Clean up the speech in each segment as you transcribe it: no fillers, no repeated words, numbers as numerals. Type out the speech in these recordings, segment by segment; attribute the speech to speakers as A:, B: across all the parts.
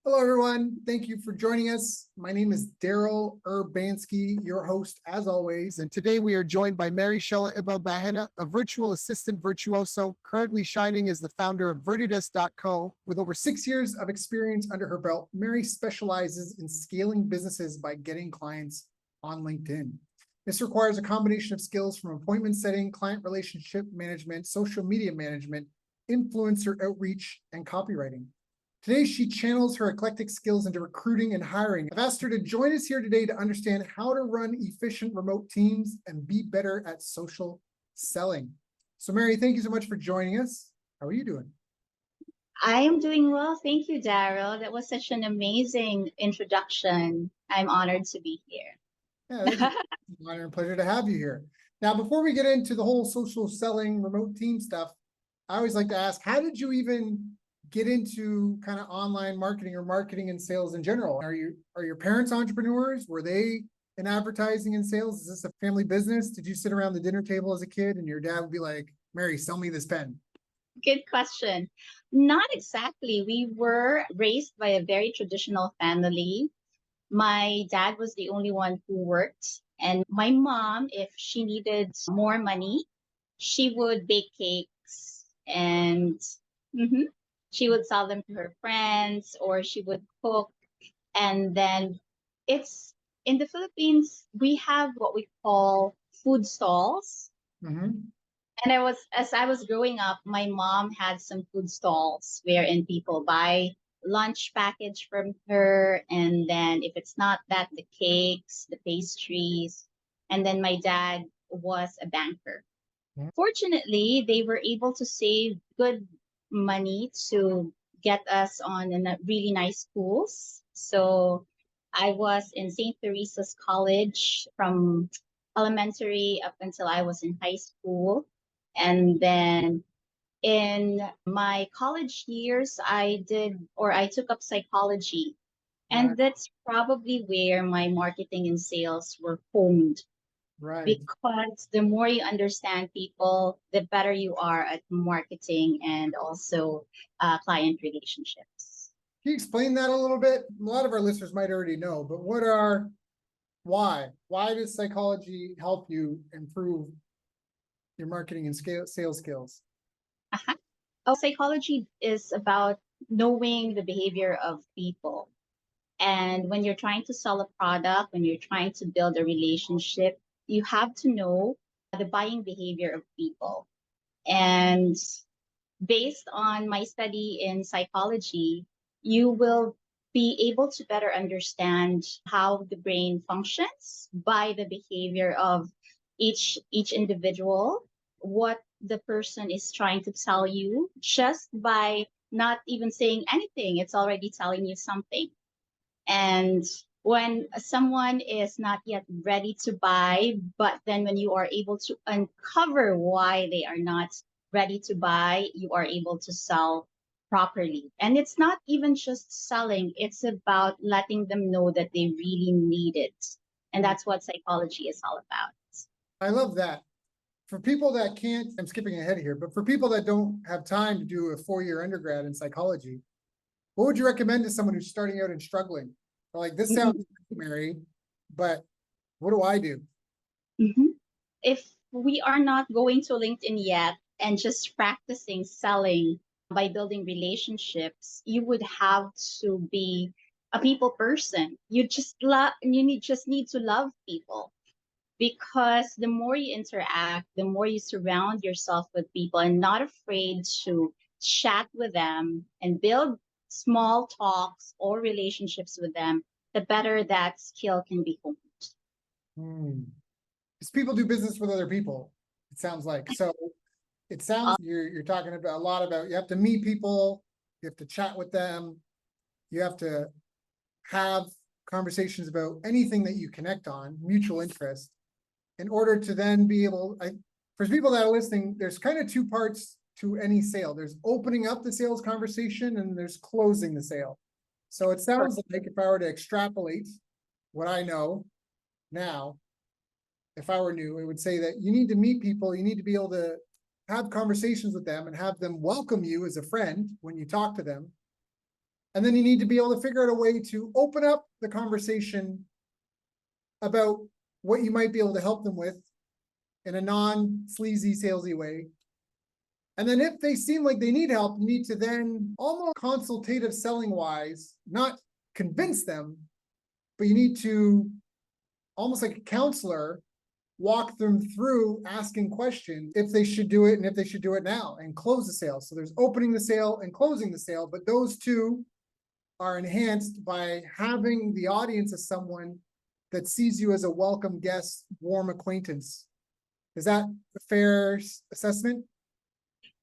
A: Hello, everyone. Thank you for joining us. My name is Daryl Urbanski, your host, as always. And today we are joined by Mary Shelah Yballe Bahena, a virtual assistant virtuoso, currently shining as the founder of Vertidas.co. With over 6 years of experience under her belt, Mary specializes in scaling businesses by getting clients on LinkedIn. This requires a combination of skills from appointment setting, client relationship management, social media management, influencer outreach, and copywriting. Today, she channels her eclectic skills into recruiting and hiring. I've asked her to join us here today to understand how to run efficient remote teams and be better at social selling. So Mary, thank you so much for joining us. How are you doing?
B: I am doing well. Thank you, Daryl. That was such an amazing introduction. I'm honored to be here.
A: Yeah, thank you. It's an honor and pleasure to have you here. Now, before we get into the whole social selling, remote team stuff, I always like to ask, how did you even get into kind of online marketing or marketing and sales in general? Are your parents entrepreneurs? Were they in advertising and sales? Is this a family business? Did you sit around the dinner table as a kid and your dad would be like, Mary, sell me this pen?
B: Good question. Not exactly. We were raised by a very traditional family. My dad was the only one who worked, and my mom, if she needed more money, she would bake cakes and mhm, she would sell them to her friends, or she would cook. And then it's in the Philippines, we have what we call food stalls.
A: Mm-hmm.
B: And as I was growing up, my mom had some food stalls wherein people buy lunch package from her. And then if it's not that, the cakes, the pastries. And then my dad was a banker. Fortunately, they were able to save good money to get us on in a really nice schools. So I was in St. Teresa's College from elementary up until I was in high school. And then in my college years, I took up psychology.
A: Right,
B: And that's probably where my marketing and sales were honed,
A: right.
B: because the more you understand people, the better you are at marketing and also client relationships.
A: Can you explain that a little bit? A lot of our listeners might already know, but why? Why does psychology help you improve your marketing and sales skills?
B: Uh-huh. Oh, psychology is about knowing the behavior of people. And when you're trying to sell a product, when you're trying to build a relationship, you have to know the buying behavior of people. And based on my study in psychology, you will be able to better understand how the brain functions by the behavior of each individual, what the person is trying to tell you just by not even saying anything. It's already telling you something. And when someone is not yet ready to buy, but then when you are able to uncover why they are not ready to buy, you are able to sell properly. And it's not even just selling, it's about letting them know that they really need it. And that's what psychology is all about.
A: I love that. For people that can't, I'm skipping ahead here, but for people that don't have time to do a 4-year undergrad in psychology, what would you recommend to someone who's starting out and struggling? They're like, this sounds
B: Mhm.
A: Mary, but what do I do?
B: Mhm. If we are not going to LinkedIn yet and just practicing selling by building relationships, you would have to be a people person. Just need to love people, because the more you interact, the more you surround yourself with people and not afraid to chat with them and build small talks or relationships with them, the better that skill can be honed.
A: Because people do business with other people, it sounds like. So it sounds you're talking about a lot about you have to meet people, you have to chat with them, you have to have conversations about anything that you connect on, mutual interest, in order to then be able, for people that are listening, there's kind of two parts to any sale. There's opening up the sales conversation and there's closing the sale. So it sounds like if I were to extrapolate what I know now, if I were new, it would say that you need to meet people, you need to be able to have conversations with them and have them welcome you as a friend when you talk to them. And then you need to be able to figure out a way to open up the conversation about what you might be able to help them with in a non-sleazy, salesy way. And then if they seem like they need help, you need to then almost consultative selling wise, not convince them, but you need to almost like a counselor, walk them through asking questions if they should do it and if they should do it now and close the sale. So there's opening the sale and closing the sale, but those two are enhanced by having the audience as someone that sees you as a welcome guest, warm acquaintance. Is that a fair assessment?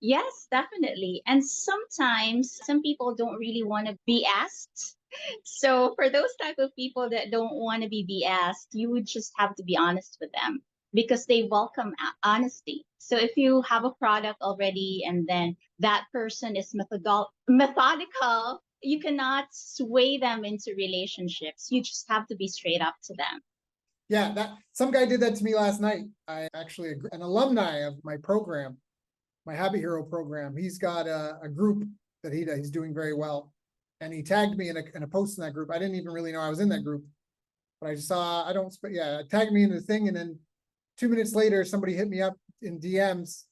B: Yes, definitely. And sometimes some people don't really want to be asked. So for those type of people that don't want to be asked, you would just have to be honest with them because they welcome honesty. So if you have a product already and then that person is methodical, you cannot sway them into relationships. You just have to be straight up to them.
A: Yeah, that some guy did that to me last night. I actually, an alumni of my program, my Habit Hero program, he's got a group that he's doing very well. And he tagged me in a post in that group. I didn't even really know I was in that group, but I just saw, tagged me in the thing. And then 2 minutes later, somebody hit me up in DMs.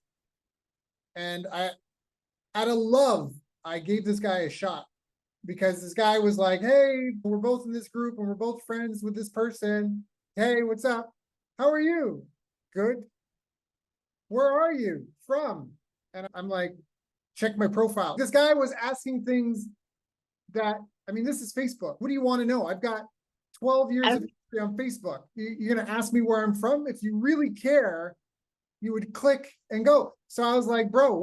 A: And out of love, I gave this guy a shot because this guy was like, hey, we're both in this group and we're both friends with this person. Hey, what's up? How are you? Good. Where are you from? And I'm like, check my profile. This guy was asking things that, I mean, this is Facebook. What do you want to know? I've got 12 years of history on Facebook. You're going to ask me where I'm from? If you really care, you would click and go. So I was like, bro,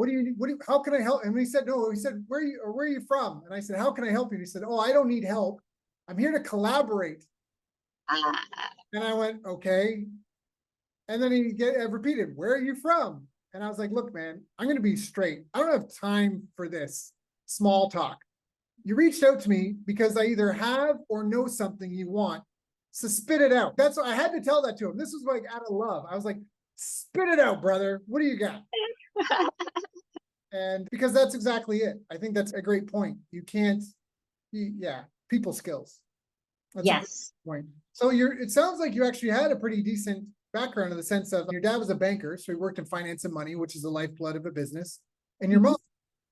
A: how can I help? And he said, no, he said, where are you from? And I said, how can I help you? And he said, oh, I don't need help. I'm here to collaborate. And I went, okay. And then he repeated, where are you from? And I was like, look, man, I'm going to be straight. I don't have time for this small talk. You reached out to me because I either have or know something you want. So spit it out. That's what I had to tell that to him. This was like out of love. I was like, spit it out, brother. What do you got? And because that's exactly it. I think that's a great point. You can't, people skills. That's
B: yes.
A: a point. So it sounds like you actually had a pretty decent background in the sense of your dad was a banker, so he worked in finance and money, which is the lifeblood of a business. And your mom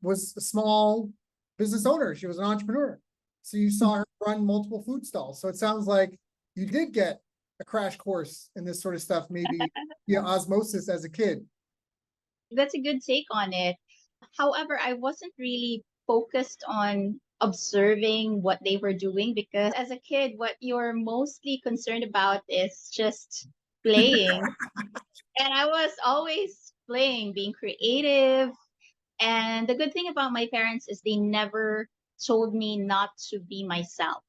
A: was a small business owner. She was an entrepreneur. So you saw her run multiple food stalls. So it sounds like you did get a crash course in this sort of stuff, maybe via osmosis as a kid.
B: That's a good take on it. However, I wasn't really focused on observing what they were doing because as a kid, what you're mostly concerned about is just playing. And I was always playing, being creative. And the good thing about my parents is they never told me not to be myself.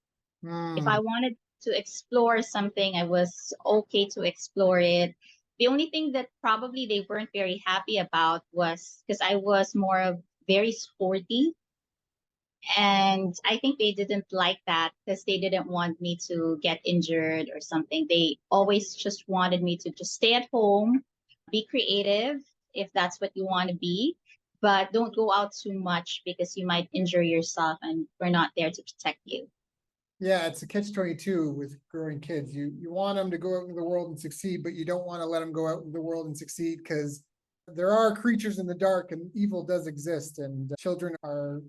B: If I wanted to explore something, I was okay to explore it. The only thing that probably they weren't very happy about was because I was more of very sporty. And I think they didn't like that because they didn't want me to get injured or something. They always just wanted me to just stay at home, be creative if that's what you want to be, but don't go out too much because you might injure yourself and we're not there to protect you.
A: Yeah, it's a catch-22 with growing kids. You want them to go out into the world and succeed, but you don't want to let them go out into the world and succeed because there are creatures in the dark and evil does exist, and children are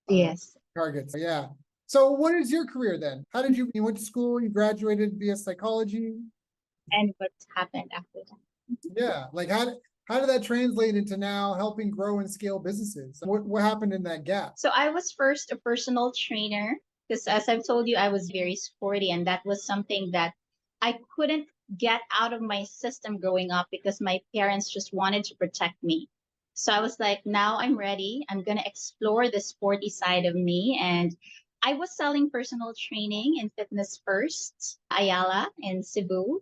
B: Yes.
A: targets. Yeah. So what is your career then? How did you went to school, you graduated via psychology?
B: And what happened after that?
A: Yeah. Like how did that translate into now helping grow and scale businesses? What happened in that gap?
B: So I was first a personal trainer because as I've told you, I was very sporty and that was something that I couldn't get out of my system growing up because my parents just wanted to protect me. So I was like, now I'm ready. I'm going to explore the sporty side of me. And I was selling personal training in Fitness First, Ayala in Cebu.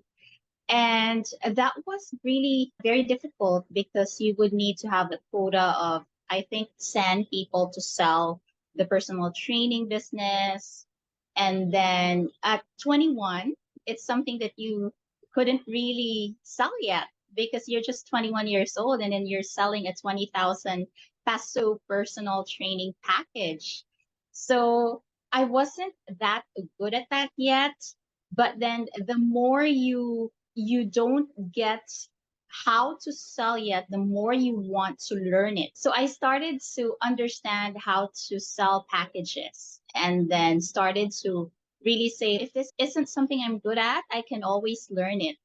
B: And that was really very difficult because you would need to have a quota of, I think, 10 people to sell the personal training business. And then at 21, it's something that you couldn't really sell yet because you're just 21 years old and then you're selling a 20,000 peso personal training package. So I wasn't that good at that yet. But then the more you don't get how to sell yet, the more you want to learn it. So I started to understand how to sell packages and then started to really say, if this isn't something I'm good at, I can always learn it.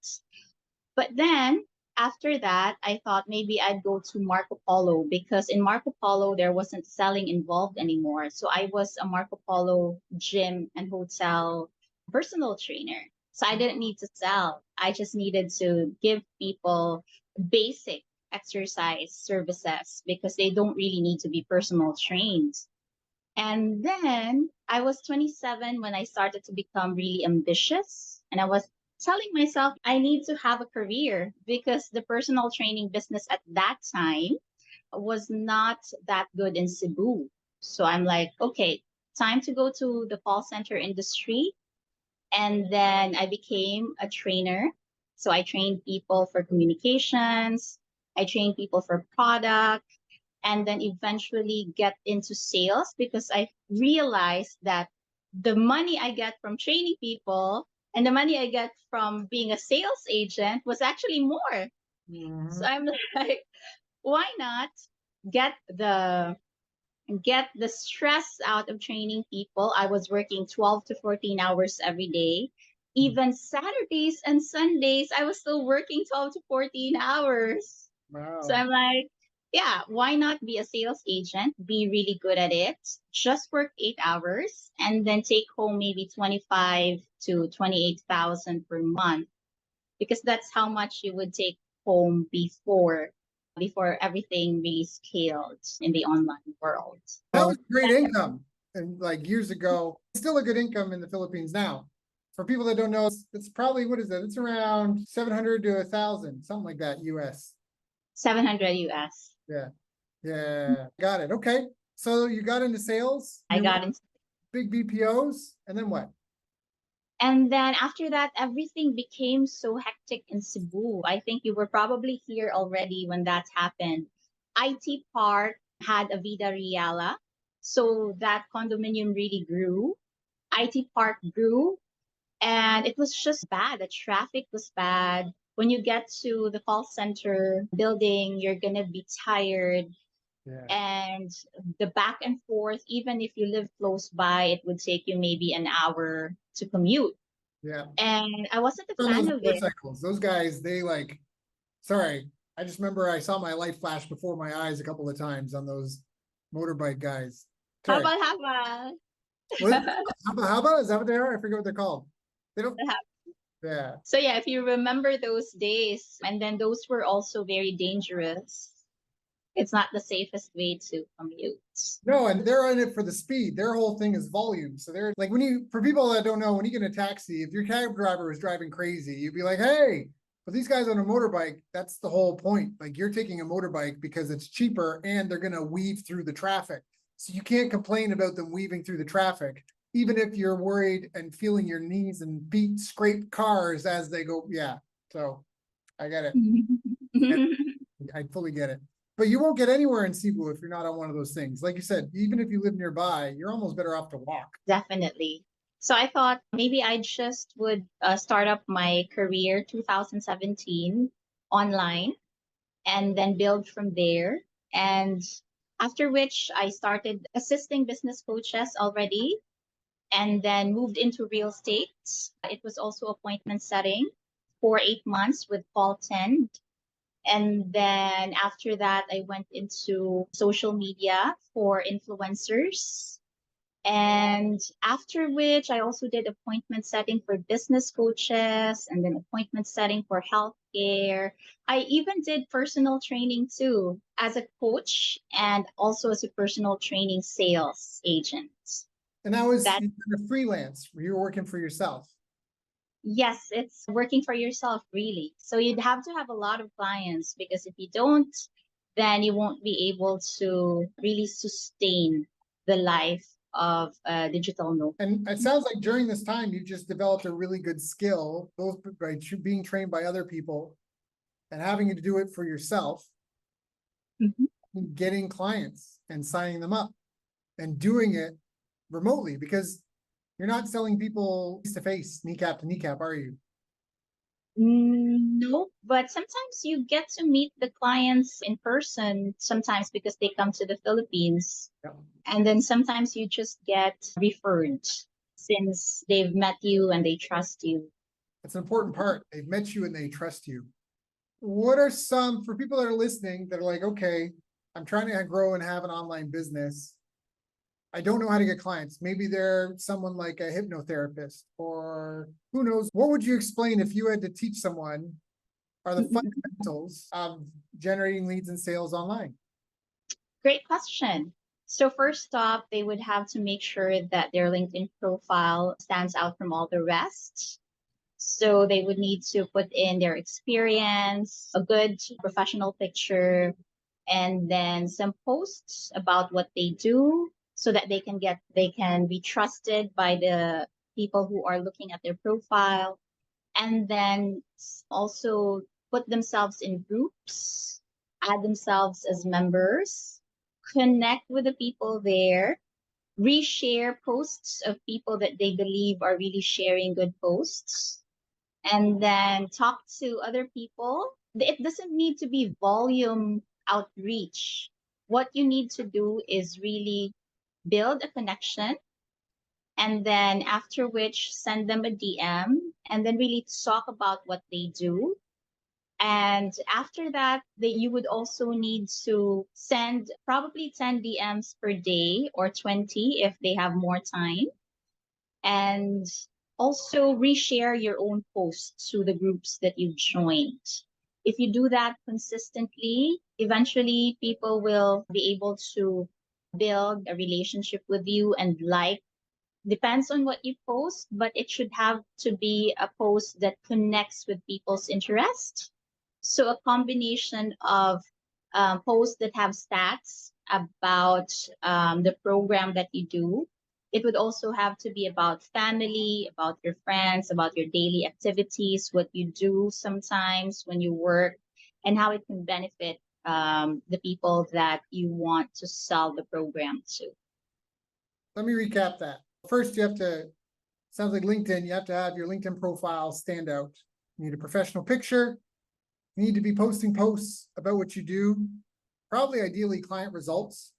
B: But then after that, I thought maybe I'd go to Marco Polo because in Marco Polo, there wasn't selling involved anymore. So I was a Marco Polo gym and hotel personal trainer. So I didn't need to sell. I just needed to give people basic exercise services because they don't really need to be personal trained. And then I was 27 when I started to become really ambitious. And I was telling myself I need to have a career because the personal training business at that time was not that good in Cebu. So I'm like, okay, time to go to the call center industry. And then I became a trainer. So I trained people for communications, I trained people for product, and then eventually get into sales because I realized that the money I get from training people and the money I get from being a sales agent was actually more. So
A: Mhm.
B: I'm like, why not get the get the stress out of training people? I was working 12 to 14 hours every day. Even Saturdays and Sundays, I was still working 12 to 14 hours. So
A: Wow.
B: I'm like, yeah, why not be a sales agent, be really good at it, just work 8 hours and then take home maybe 25 to 28,000 per month because that's how much you would take home before everything really scaled in the online world.
A: That
B: So
A: was great income. And like years ago, still a good income in the Philippines now. For people that don't know, it's probably, what is that? It's around 700 to 1,000, something like that, US.
B: 700 US.
A: Yeah. Yeah. Got it. Okay. So you got into sales,
B: I
A: you
B: got
A: went
B: into
A: big BPOs, and then what?
B: And then after that, everything became so hectic in Cebu. I think you were probably here already when that happened. IT Park had a Vida Reala. So that condominium really grew. IT Park grew. And it was just bad. The traffic was bad. When you get to the call center building, you're going to be tired.
A: Yeah.
B: And the back and forth, even if you live close by, it would take you maybe an hour to commute,
A: Yeah.
B: and I wasn't a
A: On those
B: fan of it.
A: motorcycles, those guys, they like, sorry, I just remember I saw my light flash before my eyes a couple of times on those motorbike guys. Sorry.
B: Haba.
A: What? Haba? Is that what they are? I forget what they're called. They don't. Yeah.
B: So yeah, if you remember those days, and then those were also very dangerous. It's not the safest way to commute.
A: No, and they're in it for the speed. Their whole thing is volume. So they're like, when you, for people that don't know, when you get in a taxi, if your cab driver is driving crazy, you'd be like, hey, but these guys on a motorbike, that's the whole point. Like, you're taking a motorbike because it's cheaper and they're going to weave through the traffic. So you can't complain about them weaving through the traffic, even if you're worried and feeling your knees and feet scrape cars as they go. Yeah. So I get it. I fully get it. But you won't get anywhere in Cebu if you're not on one of those things. Like you said, even if you live nearby, you're almost better off to walk.
B: Definitely. So I thought maybe I just would start up my career 2017 online and then build from there. And after which I started assisting business coaches already and then moved into real estate. It was also appointment setting for 8 months with Paul 10. And then after that, I went into social media for influencers. And after which, I also did appointment setting for business coaches and then appointment setting for healthcare. I even did personal training too as a coach and also as a personal training sales agent.
A: And that was
B: That,
A: kind of freelance, where you were working for yourself.
B: yes, it's working for yourself, really. So you'd have to have a lot of clients because if you don't, then you won't be able to really sustain the life of a digital nomad.
A: And it sounds like during this time, you just developed a really good skill, both by being trained by other people and having to do it for yourself,
B: Mhm.
A: and getting clients and signing them up and doing it remotely? Because you're not selling people face to face, kneecap to kneecap, are you?
B: No, but sometimes you get to meet the clients in person, sometimes because they come to the Philippines.
A: Yep.
B: And then sometimes you just get referred since they've met you and they trust you.
A: That's an important part. They've met you and they trust you. What are some, for people that are listening that are like, okay, I'm trying to grow and have an online business. I don't know how to get clients. Maybe they're someone like a hypnotherapist or who knows. What would you explain if you had to teach someone are the fundamentals of generating leads and sales online?
B: Great question. So first off, they would have to make sure that their LinkedIn profile stands out from all the rest. So they would need to put in their experience, a good professional picture, and then some posts about what they do so that they can be trusted by the people who are looking at their profile. And then also put themselves in groups, add themselves as members, connect with the people there, reshare posts of people that they believe are really sharing good posts, and then talk to other people. It doesn't need to be volume outreach. What you need to do is really build a connection, and then after which send them a DM and then really talk about what they do. And after that, you would also need to send probably 10 DMs per day or 20 if they have more time. And also reshare your own posts to the groups that you've joined. If you do that consistently, eventually people will be able to build a relationship with you and depends on what you post, but it should have to be a post that connects with people's interest. So a combination of posts that have stats about the program that you do. It would also have to be about family, about your friends, about your daily activities, what you do sometimes when you work, and how it can benefit the people that you want to sell the program to.
A: Let me recap that. First, you have to, sounds like LinkedIn, you have to have your LinkedIn profile stand out. You need a professional picture. You need to be posting posts about what you do, probably ideally client results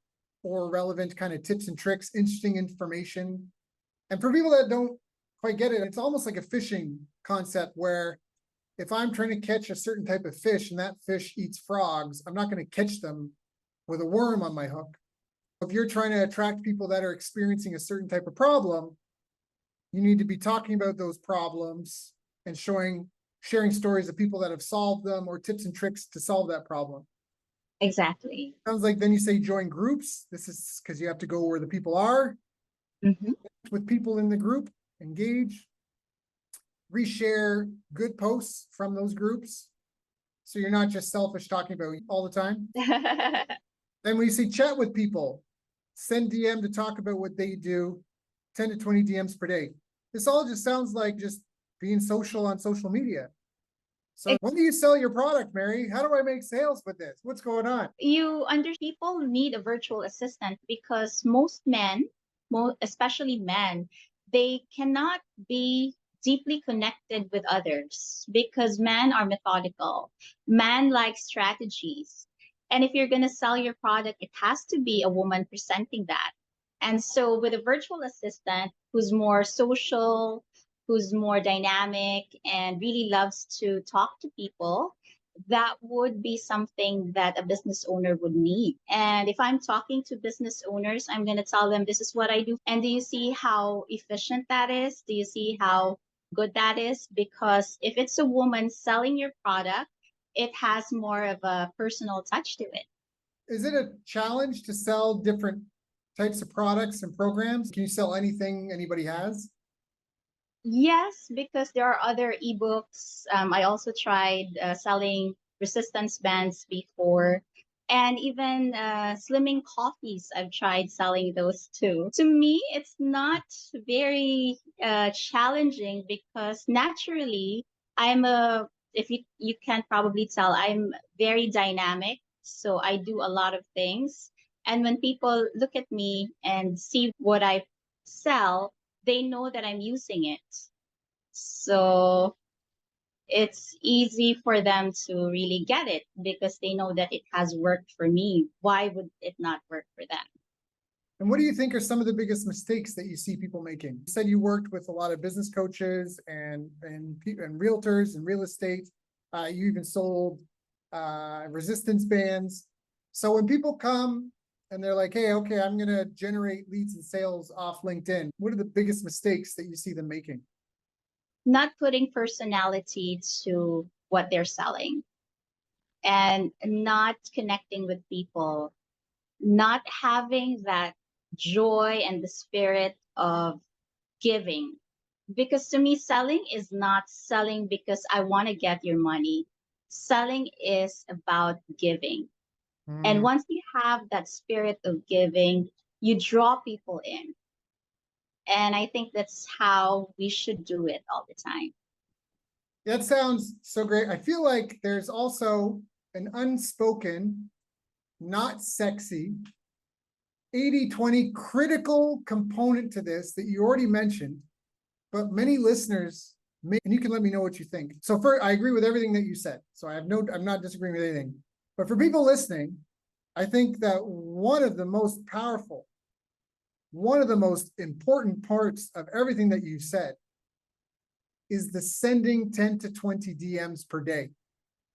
A: or relevant kind of tips and tricks, interesting information. And for people that don't quite get it, it's almost like a fishing concept where if I'm trying to catch a certain type of fish and that fish eats frogs, I'm not going to catch them with a worm on my hook. If you're trying to attract people that are experiencing a certain type of problem, you need to be talking about those problems and sharing stories of people that have solved them or tips and tricks to solve that problem.
B: Exactly.
A: Sounds like then you say join groups. This is because you have to go where the people are, with people in the group, engage, reshare good posts from those groups. So you're not just selfish talking about all the time. Then when you say chat with people, send DM to talk about what they do, 10 to 20 DMs per day. This all just sounds like just being social on social media. So when do you sell your product, Mary? How do I make sales with this? What's going on?
B: People need a virtual assistant because most men, especially men, they cannot be deeply connected with others because men are methodical. Man likes strategies. And if you're going to sell your product, it has to be a woman presenting that. And so with a virtual assistant who's more social, who's more dynamic and really loves to talk to people, that would be something that a business owner would need. And if I'm talking to business owners, I'm going to tell them this is what I do. And do you see how efficient that is? Do you see how good that is? Because if it's a woman selling your product, it has more of a personal touch to it.
A: Is it a challenge to sell different types of products and programs? Can you sell anything anybody has?
B: Yes, because there are other ebooks. I also tried selling resistance bands before, and even slimming coffees. I've tried selling those too. To me, it's not very challenging because naturally, if you can probably tell, I'm very dynamic. So I do a lot of things. And when people look at me and see what I sell, they know that I'm using it. So it's easy for them to really get it because they know that it has worked for me. Why would it not work for them?
A: And what do you think are some of the biggest mistakes that you see people making? You said you worked with a lot of business coaches and realtors and real estate. You even sold resistance bands. So when people come and they're like, hey, okay, I'm going to generate leads and sales off LinkedIn, what are the biggest mistakes that you see them making?
B: Not putting personality to what they're selling and not connecting with people, not having that joy and the spirit of giving. Because to me, selling is not selling because I want to get your money. Selling is about giving. And
A: Mm.
B: once you have that spirit of giving, you draw people in. And I think that's how we should do it all the time.
A: That sounds so great. I feel like there's also an unspoken, not sexy 80-20 critical component to this that you already mentioned, but many listeners may, and you can let me know what you think. So first, I agree with everything that you said. So I'm not disagreeing with anything. But for people listening, I think that one of the most powerful, one of the most important parts of everything that you said is the sending 10 to 20 DMs per day.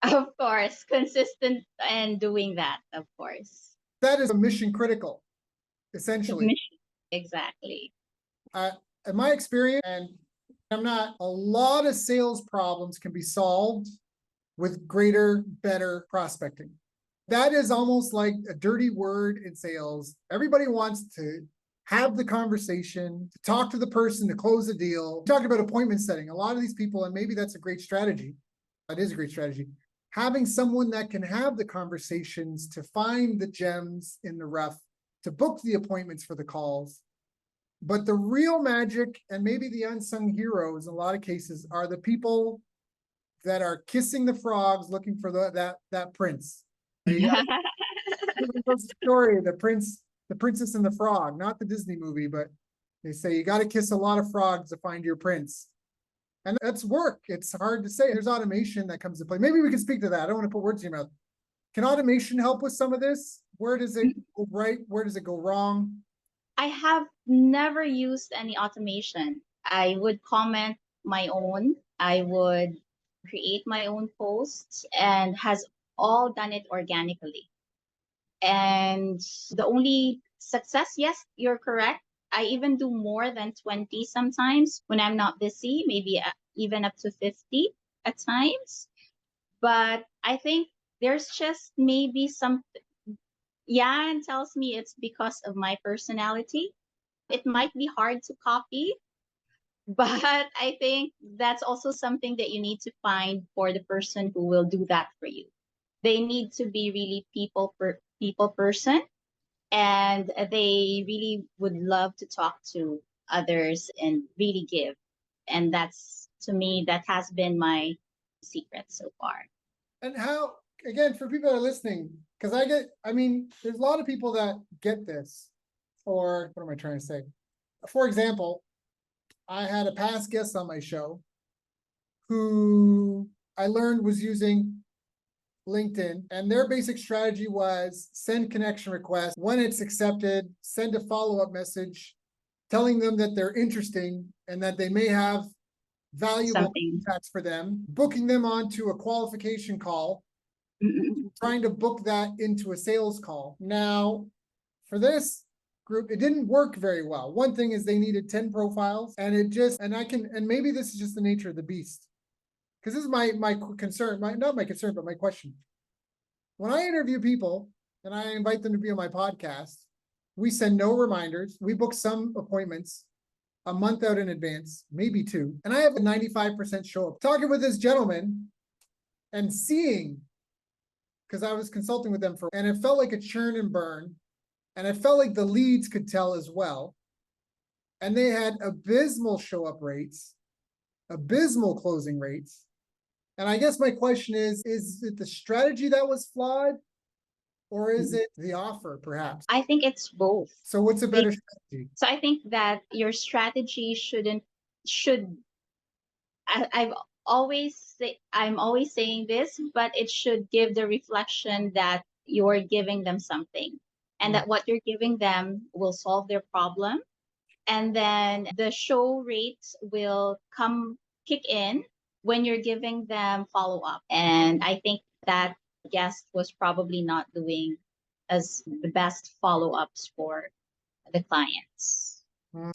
B: Of course, consistent and doing that, of course.
A: That is a mission critical, essentially.
B: Exactly.
A: In my experience, and I'm not, a lot of sales problems can be solved with greater, better prospecting. That is almost like a dirty word in sales. Everybody wants to have the conversation, to talk to the person, to close the deal. Talk about appointment setting. A lot of these people, and maybe that's a great strategy. That is a great strategy. Having someone that can have the conversations to find the gems in the rough, to book the appointments for the calls. But the real magic, and maybe the unsung heroes in a lot of cases, are the people that are kissing the frogs looking for that prince. Story, the princess and the frog, not the Disney movie, but they say you got to kiss a lot of frogs to find your prince. And that's work. It's hard to say. There's automation that comes to play. Maybe we can speak to that. I don't want to put words in your mouth. Can automation help with some of this? Where does it go right? Where does it go wrong?
B: I have never used any automation. I would comment my own. I would create my own posts and has all done it organically. And the only success, yes, you're correct. I even do more than 20 sometimes when I'm not busy, maybe even up to 50 at times. But I think there's just maybe some, Yan tells me it's because of my personality. It might be hard to copy, but I think that's also something that you need to find for the person who will do that for you. They need to be really people person, and they really would love to talk to others and really give. And that's, to me, that has been my secret so far.
A: And how, again, for people that are listening, because I mean, there's a lot of people that get this, or what am I trying to say? For example, I had a past guest on my show who I learned was using LinkedIn, and their basic strategy was send connection requests. When it's accepted, send a follow-up message telling them that they're interesting and that they may have valuable contacts for them, booking them onto a qualification call, trying to book that into a sales call. Now, for this group, it didn't work very well. One thing is they needed 10 profiles, and and maybe this is just the nature of the beast. Because this is my concern, not my concern, but my question. When I interview people and I invite them to be on my podcast, we send no reminders. We book some appointments a month out in advance, maybe two. And I have a 95% show up. Talking with this gentleman and seeing, because I was consulting with them and it felt like a churn and burn. And it felt like the leads could tell as well. And they had abysmal show up rates, abysmal closing rates. And I guess my question is it the strategy that was flawed? Or is it the offer, perhaps?
B: I think it's both.
A: So what's a better strategy?
B: So I think that your strategy should I've always I'm always saying this, but it should give the reflection that you're giving them something and
A: Mm.
B: that what you're giving them will solve their problem. And then the show rates will come kick in when you're giving them follow up. And I think that guest was probably not doing as the best follow ups for the clients.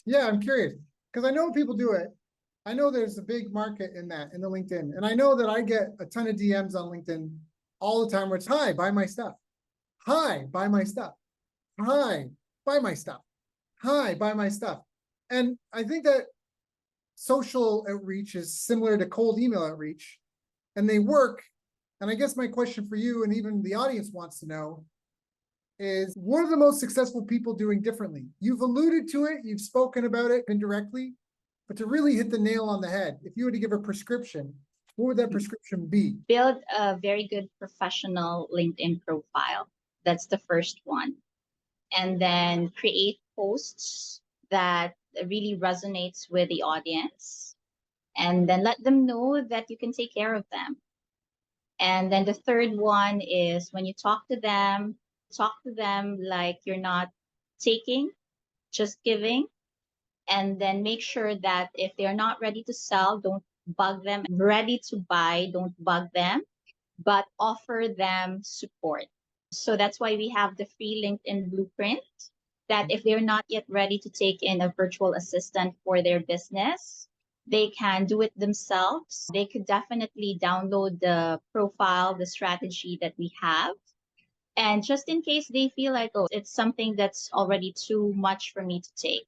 A: Yeah, I'm curious because I know people do it. I know there's a big market in that, in the LinkedIn. And I know that I get a ton of DMs on LinkedIn all the time where it's, hi, buy my stuff. Hi, buy my stuff. Hi, buy my stuff. Hi, buy my stuff. And I think that social outreach is similar to cold email outreach, and they work. And I guess my question for you, and even the audience wants to know, is what are the most successful people doing differently? You've alluded to it, you've spoken about it indirectly, but to really hit the nail on the head, if you were to give a prescription, what would that prescription be?
B: Build a very good professional LinkedIn profile. That's the first one. And then create posts that really resonates with the audience. And then let them know that you can take care of them. And then the third one is when you talk to them like you're not taking, just giving. And then make sure that if they're not ready to sell, don't bug them. Ready to buy, don't bug them, but offer them support. So that's why we have the free LinkedIn blueprint that if they're not yet ready to take in a virtual assistant for their business, they can do it themselves. They could definitely download the profile, the strategy that we have. And just in case they feel like, oh, it's something that's already too much for me to take,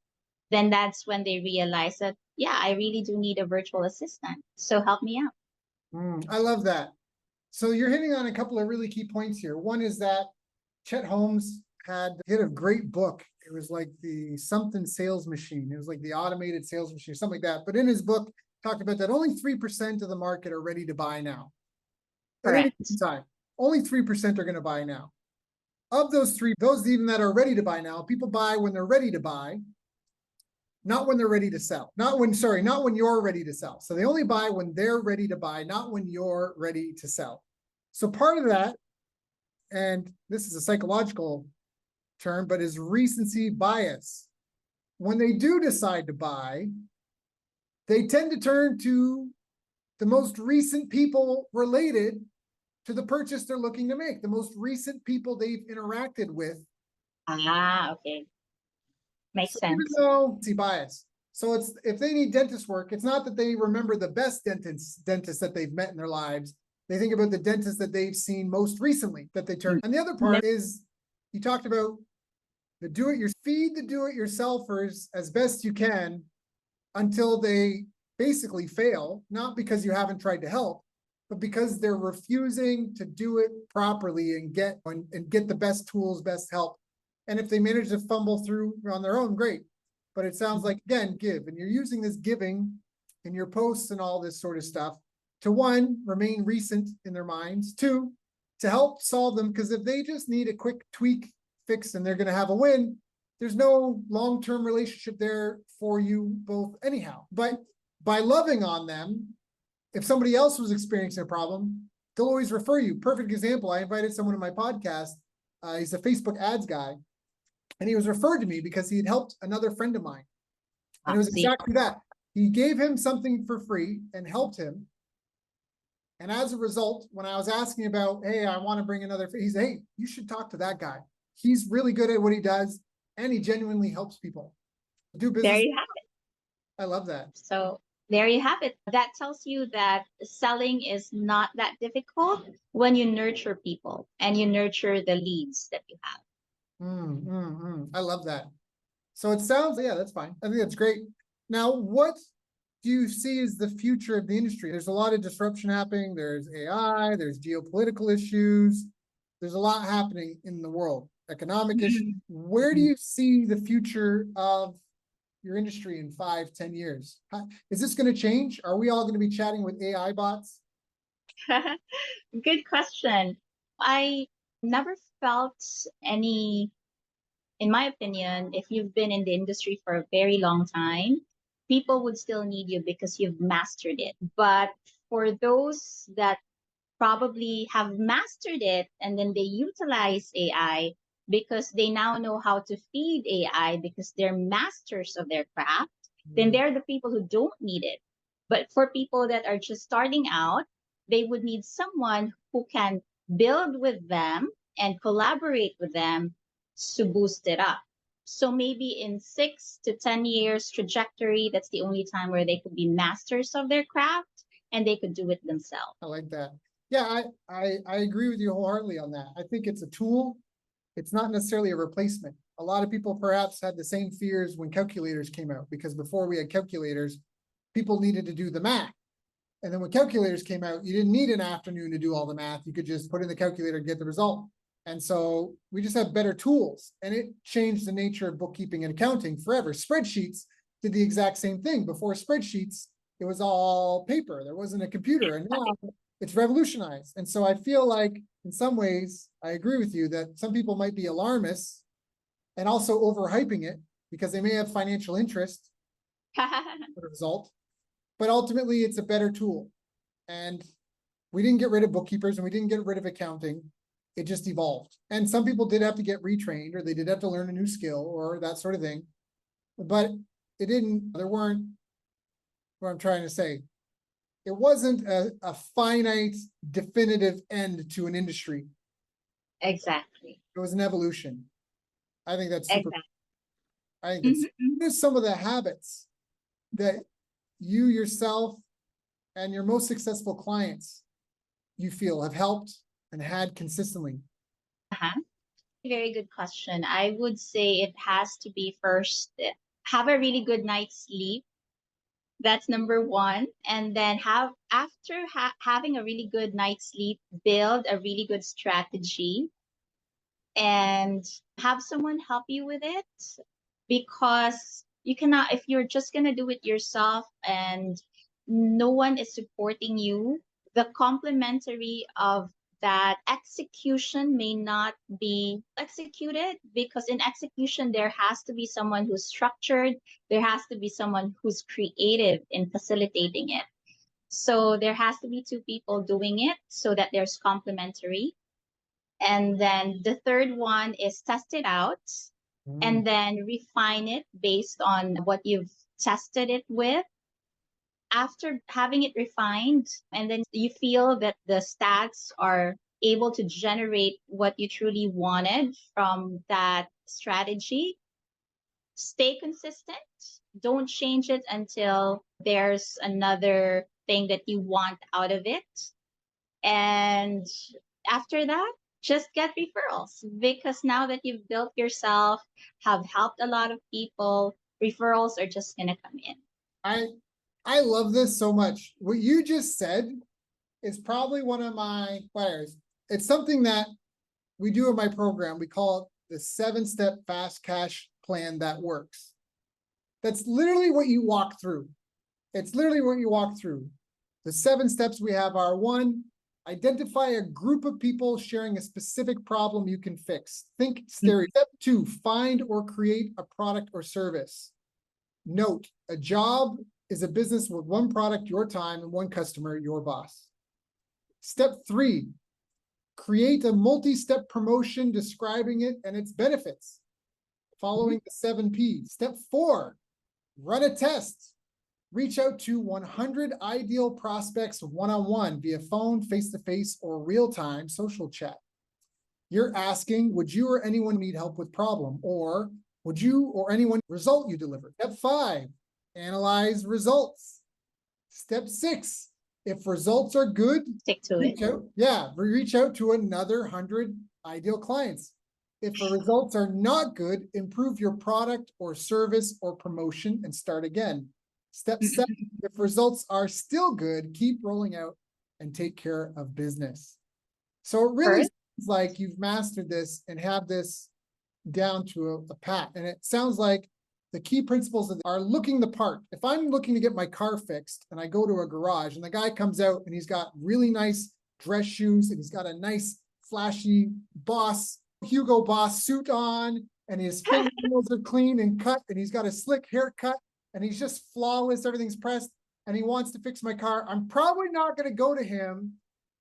B: then that's when they realize that, yeah, I really do need a virtual assistant. So help me out.
A: I love that. So you're hitting on a couple of really key points here. One is that Chet Holmes had a great book. It was like the something sales machine. It was like the automated sales machine, something like that. But in his book, talked about that only 3% of the market are ready to buy now.
B: Correct.
A: Time, only 3% are going to buy now. Of those three, those even that are ready to buy now, people buy when they're ready to buy, not when they're ready to sell. Not when you're ready to sell. So they only buy when they're ready to buy, not when you're ready to sell. So part of that, and this is a psychological term, but is recency bias. When they do decide to buy, they tend to turn to the most recent people related to the purchase they're looking to make, the most recent people they've interacted with.
B: Okay. Makes sense.
A: Even though see bias. So it's if they need dentist work, it's not that they remember the best dentists that they've met in their lives. They think about the dentist that they've seen most recently that they turned. And the other part is you talked about the feed the do-it-yourselfers as best you can until they basically fail, not because you haven't tried to help, but because they're refusing to do it properly and get the best tools, best help. And if they manage to fumble through on their own, great. But it sounds like, again, give. And you're using this giving in your posts and all this sort of stuff to, one, remain recent in their minds, two, to help solve them. Because if they just need a quick tweak fix and they're going to have a win, there's no long-term relationship there for you both anyhow. But by loving on them, if somebody else was experiencing a problem, they'll always refer you. Perfect example. I invited someone to my podcast. He's a Facebook ads guy. And he was referred to me because he had helped another friend of mine. And it was exactly that. He gave him something for free and helped him. And as a result, when I was asking about, hey, I want to bring another, he said, hey, you should talk to that guy. He's really good at what he does. And he genuinely helps people do business.
B: There you have it.
A: I love that.
B: So there you have it. That tells you that selling is not that difficult when you nurture people and you nurture the leads that you have.
A: I love that. So it sounds, yeah, that's fine. I think that's great. Now, what do you see as the future of the industry? There's a lot of disruption happening. There's AI, there's geopolitical issues. There's a lot happening in the world, economic issues. Where do you see the future of your industry in 5-10 years? Is this going to change? Are we all going to be chatting with AI bots?
B: Good question. I never felt any, in my opinion, if you've been in the industry for a very long time, people would still need you because you've mastered it. But for those that probably have mastered it and then they utilize AI because they now know how to feed AI because they're masters of their craft, then
A: Mm.
B: they're the people who don't need it. But for people that are just starting out, they would need someone who can build with them and collaborate with them to boost it up. So maybe in 6 to 10 years trajectory, that's the only time where they could be masters of their craft and they could do it themselves.
A: I like that. Yeah, I agree with you wholeheartedly on that. I think it's a tool. It's not necessarily a replacement. A lot of people perhaps had the same fears when calculators came out, because before we had calculators, people needed to do the math. And then when calculators came out, you didn't need an afternoon to do all the math. You could just put in the calculator and get the result. And so we just have better tools, and it changed the nature of bookkeeping and accounting forever. Spreadsheets did the exact same thing. Before spreadsheets, it was all paper. There wasn't a computer, and now it's revolutionized. And so I feel like in some ways, I agree with you that some people might be alarmists and also overhyping it because they may have financial interest for the result, but ultimately it's a better tool. And we didn't get rid of bookkeepers and we didn't get rid of accounting. It just evolved. And some people did have to get retrained, or they did have to learn a new skill or that sort of thing. But there weren't, what I'm trying to say, it wasn't a finite, definitive end to an industry.
B: Exactly.
A: It was an evolution. I think that's super.
B: Exactly.
A: I think it's
B: Mhm.
A: what are some of the habits that you yourself and your most successful clients you feel have helped and had consistently?
B: Uh-huh. Very good question. I would say it has to be first, have a really good night's sleep. That's number one. And then after having a really good night's sleep, build a really good strategy and have someone help you with it, because you cannot, if you're just going to do it yourself and no one is supporting you, the complementary of that execution may not be executed, because in execution there has to be someone who's structured, there has to be someone who's creative in facilitating it. So there has to be two people doing it so that there's complementary. And then the third one is test it out
A: Mm.
B: and then refine it based on what you've tested it with. After having it refined, and then you feel that the stats are able to generate what you truly wanted from that strategy, stay consistent. Don't change it until there's another thing that you want out of it. And after that, just get referrals, because now that you've built yourself, have helped a lot of people, referrals are just going to come in.
A: I love this so much. What you just said is probably one of my fires. It's something that we do in my program. We call it the 7-step fast cash plan that works. That's literally what you walk through. It's literally what you walk through. The 7 steps we have are: 1, identify a group of people sharing a specific problem you can fix. Think stereo. Step 2, find or create a product or service. Note, a job is a business with one product, your time, and one customer, your boss. Step 3, create a multi-step promotion describing it and its benefits, following the 7 Ps. Step 4, run a test. Reach out to 100 ideal prospects one-on-one via phone, face-to-face, or real-time social chat. You're asking, would you or anyone need help with problem? Or would you or anyone result you deliver? Step 5, analyze results. Step 6, if results are good,
B: Stick to it.
A: reach out to another 100 ideal clients. If the results are not good, improve your product or service or promotion and start again. Step 7, if results are still good, keep rolling out and take care of business. So it really seems like you've mastered this and have this down to a pat. And it sounds like the key principles are looking the part. If I'm looking to get my car fixed and I go to a garage and the guy comes out and he's got really nice dress shoes and he's got a nice flashy Boss Hugo Boss suit on, and his fingernails are clean and cut, and he's got a slick haircut, and he's just flawless. Everything's pressed, and he wants to fix my car. I'm probably not going to go to him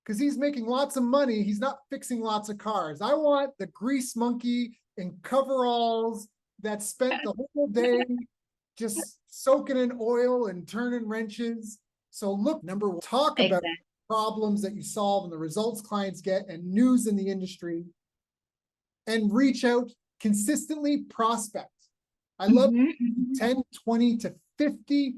A: because he's making lots of money. He's not fixing lots of cars. I want the grease monkey in coveralls that spent the whole day just soaking in oil and turning wrenches. So look, number one, talk about
B: Exactly.
A: problems that you solve and the results clients get and news in the industry, and reach out consistently, prospect. I love 10, 20 to 50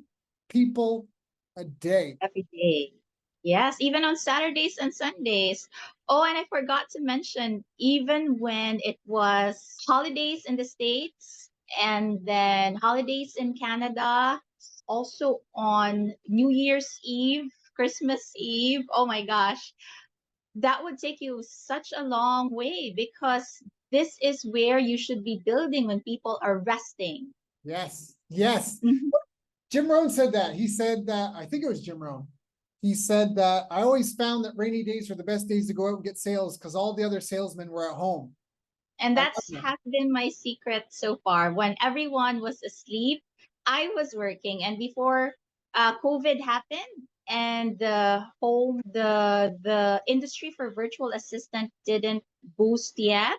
A: people a day.
B: Every day. Yes, even on Saturdays and Sundays. Oh, and I forgot to mention, even when it was holidays in the States and then holidays in Canada, also on New Year's Eve, Christmas Eve. Oh my gosh, that would take you such a long way because this is where you should be building when people are resting.
A: Yes, yes.
B: Mhm.
A: Jim Rohn said that. He said that, I think it was Jim Rohn. He said that I always found that rainy days were the best days to go out and get sales because all the other salesmen were at home.
B: And
A: I love
B: that's
A: that.
B: has been my secret so far. When everyone was asleep, I was working. And before COVID happened and the industry for virtual assistant didn't boost yet,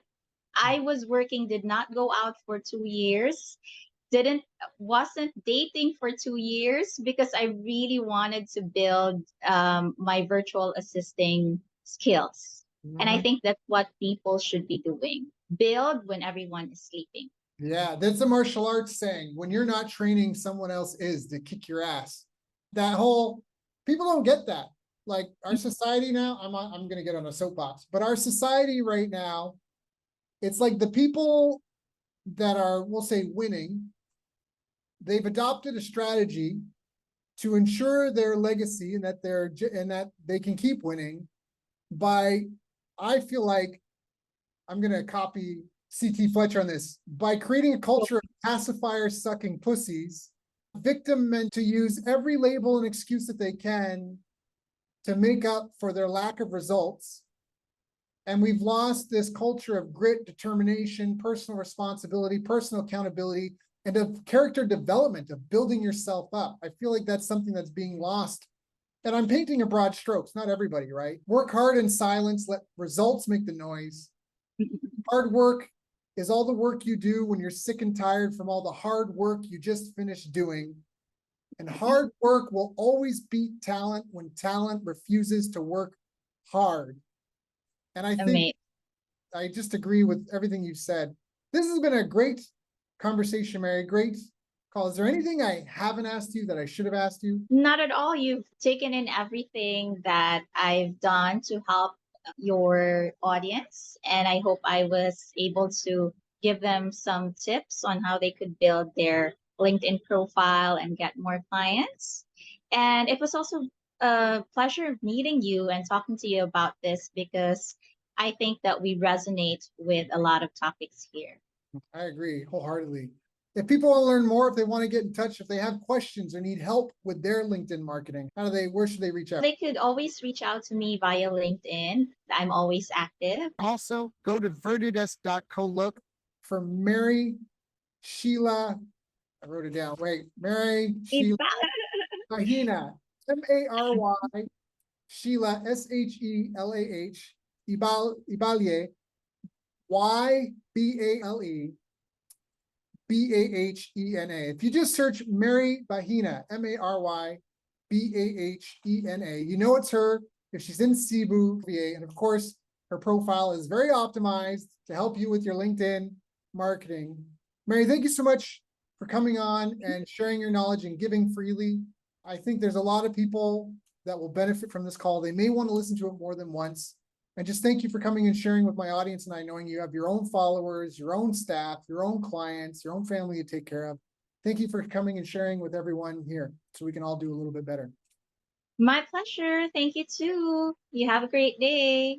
B: I was working, did not go out for 2 years, didn't wasn't dating for 2 years because I really wanted to build my virtual assisting skills. And I
A: Mhm.
B: think that's what people should be doing. Build when everyone is sleeping.
A: Yeah, that's a martial arts saying. When you're not training, someone else is to kick your ass. That whole people don't get that. Like our society now, I'm gonna get on a soapbox, but our society right now, it's like the people that are, we'll say, winning, they've adopted a strategy to ensure their legacy and that they can keep winning by, I feel like I'm gonna copy CT Fletcher on this, by creating a culture of pacifier sucking pussies, victim meant to use every label and excuse that they can to make up for their lack of results. And we've lost this culture of grit, determination, personal responsibility, personal accountability, and of character development, of building yourself up. I feel like that's something that's being lost. And I'm painting a broad strokes, not everybody, right? Work hard in silence, let results make the noise. Hard work is all the work you do when you're sick and tired from all the hard work you just finished doing. And hard work will always beat talent when talent refuses to work hard. And I think
B: Amazing.
A: I just agree with everything you've said. This has been a great conversation, Mary. Great call. Is there anything I haven't asked you that I should have asked you?
B: Not at all. You've taken in everything that I've done to help your audience. And I hope I was able to give them some tips on how they could build their LinkedIn profile and get more clients. And it was also a pleasure meeting you and talking to you about this because I think that we resonate with a lot of topics here.
A: I agree wholeheartedly. If people want to learn more, if they want to get in touch, if they have questions or need help with their LinkedIn marketing, where should they reach out?
B: They could always reach out to me via LinkedIn. I'm always active.
A: Also, go to vertides.co. Look for Mary Shelah. I wrote it down. Wait, Mary Shelah Bahena, Mary Shelah, Shelah, Yballe, Yballe, Bahena. If you just search Mary Bahena, Marybahena, you know it's her if she's in Cebu, VA. And of course, her profile is very optimized to help you with your LinkedIn marketing. Mary, thank you so much for coming on and sharing your knowledge and giving freely. I think there's a lot of people that will benefit from this call. They may want to listen to it more than once. And just thank you for coming and sharing with my audience and I, knowing you have your own followers, your own staff, your own clients, your own family to take care of. Thank you for coming and sharing with everyone here so we can all do a little bit better.
B: My pleasure. Thank you too. You have a great day.